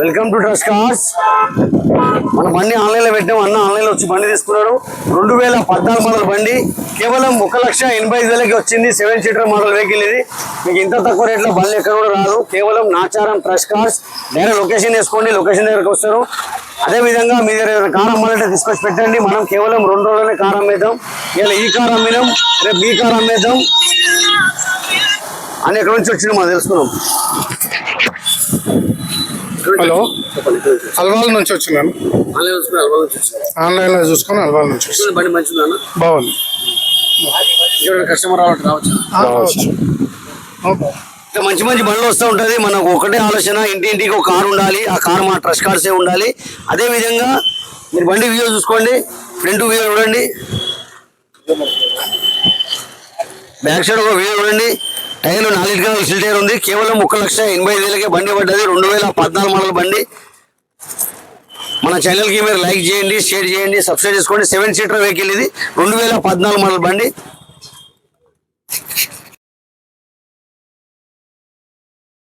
Welcome to trust cars. మన బండి ఆన్లైన్లో పెట్టాం. అన్న ఆన్లైన్లో వచ్చి బండి తీసుకున్నాడు. 2014 మోడల్ బండి కేవలం 1,85,000కి వచ్చింది. 7 సీటర్ మోడల్ వెహికల్ ఇది. మీకు ఇంత తక్కువ రేట్లో బండి ఎక్కడ కూడా రాదు. కేవలం Nacharam trust cars. Direct location వేసుకోండి, లొకేషన్ దగ్గరకు వస్తారు. అదేవిధంగా మీ దగ్గర కార్ అమ్మాలంటే తీసుకొచ్చి పెట్టండి. మనం కేవలం 2 రోజులనే కార్ అమ్మేద్దాం. ఇలా ఈ కార్ అమ్మినాం, రేపు ఈ కార్ అమ్మేద్దాం అని ఎక్కడి నుంచి వచ్చిందో మనం తెలుసుకున్నాం. హలో, అల్వాల్ నుంచి వచ్చినాను. ఆన్లైన్లో చూసుకొని అల్వాల్ నుంచి బండి మంచిదా? బాగుంది. కస్టమర్ రావచ్చు. మంచి మంచి బండ్లు వస్తూ ఉంటుంది. మనకు ఒకటే ఆలోచన, ఇంటింటికి ఒక కారు ఉండాలి. ఆ కారు మన ట్రస్ట్ కార్సే ఉండాలి. అదేవిధంగా మీరు బండి వ్యూ చూసుకోండి, ఫ్రంట్ వ్యూ చూడండి, బ్యాక్ సైడ్ ఒక వ్యూ చూడండి. టైర్లు 4 గంటల సిల్ టైర్ ఉంది. కేవలం 1,85,000కే బండి పడ్డది. 2014 మోడల్ బండి. మన ఛానల్కి మీరు లైక్ చేయండి, షేర్ చేయండి, సబ్స్క్రైబ్ చేసుకోండి. 7 సీటర్ వెహికల్ ఇది. 2014 మోడల్ బండి.